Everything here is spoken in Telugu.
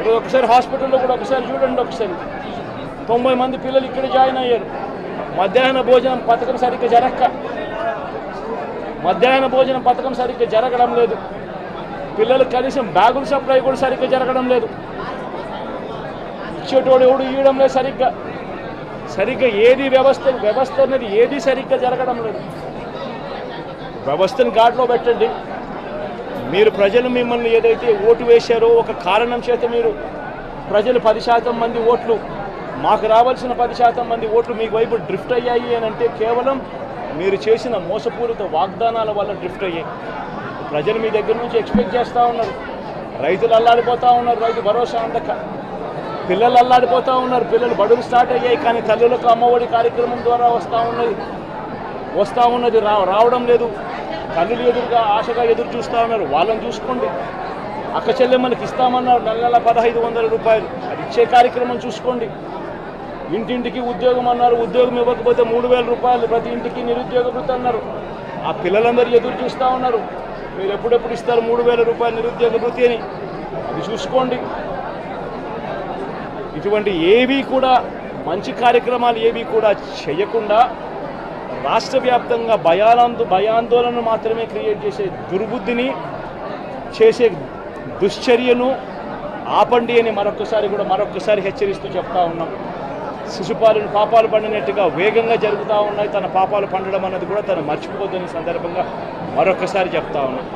ఈరోజు ఒకసారి హాస్పిటల్లో కూడా ఒకసారి చూడండి, ఒకసారి 90 మంది పిల్లలు ఇక్కడ జాయిన్ అయ్యారు. మధ్యాహ్న భోజనం పథకం సరిగ్గా జరగడం లేదు. పిల్లలకు కనీసం బ్యాగుల సప్లై కూడా సరిగ్గా జరగడం లేదు. ఇచ్చేటోడు ఎవడు ఇవ్వడం లేదు సరిగ్గా ఏది వ్యవస్థ అనేది ఏది సరిగ్గా జరగడం లేదు. వ్యవస్థను గాడిలో పెట్టండి. మీరు ప్రజలు మిమ్మల్ని ఏదైతే ఓటు వేశారో ఒక కారణం చేత మీరు ప్రజలు 10% మంది ఓట్లు, మాకు రావాల్సిన 10% మంది ఓట్లు మీకు వైపు డ్రిఫ్ట్ అయ్యాయి అని అంటే కేవలం మీరు చేసిన మోసపూరిత వాగ్దానాల వల్ల డ్రిఫ్ట్ అయ్యాయి. ప్రజలు మీ దగ్గర నుంచి ఎక్స్పెక్ట్ చేస్తూ ఉన్నారు. రైతులు అల్లాడిపోతూ ఉన్నారు, రైతు భరోసా అందక. పిల్లలు అల్లాడిపోతూ ఉన్నారు, పిల్లలు బడులు స్టార్ట్ అయ్యాయి, కానీ తల్లులకు అమ్మఒడి కార్యక్రమం ద్వారా వస్తూ ఉన్నది రావడం లేదు. తల్లులు ఎదురుగా ఆశగా ఎదురు చూస్తూ ఉన్నారు. వాళ్ళని చూసుకోండి. అక్క చెల్లెమ్మలకి ఇస్తామన్నారు నెల 1500 రూపాయలు, అది ఇచ్చే కార్యక్రమం చూసుకోండి. ఇంటింటికి ఉద్యోగం అన్నారు, ఉద్యోగం ఇవ్వకపోతే 3000 రూపాయలు ప్రతి ఇంటికి నిరుద్యోగ వృత్తి అన్నారు. ఆ పిల్లలందరూ ఎదురు చూస్తూ ఉన్నారు, మీరు ఎప్పుడెప్పుడు ఇస్తారు 3000 రూపాయలు నిరుద్యోగ వృత్తి అని. అది చూసుకోండి. ఇటువంటి ఏవి కూడా మంచి కార్యక్రమాలు ఏవి కూడా చేయకుండా రాష్ట్ర వ్యాప్తంగా భయాందోళన మాత్రమే క్రియేట్ చేసే దుర్బుద్ధిని చేసే దుశ్చర్యను ఆపండి అని మరొక్కసారి హెచ్చరిస్తూ చెప్తా ఉన్నాం. శిశుపాలను పాపాలు పండినట్టుగా వేగంగా జరుగుతూ ఉన్నాయి. తన పాపాలు పండడం అన్నది కూడా తను మర్చిపోద్దని సందర్భంగా మరొక్కసారి చెప్తా ఉన్నాం.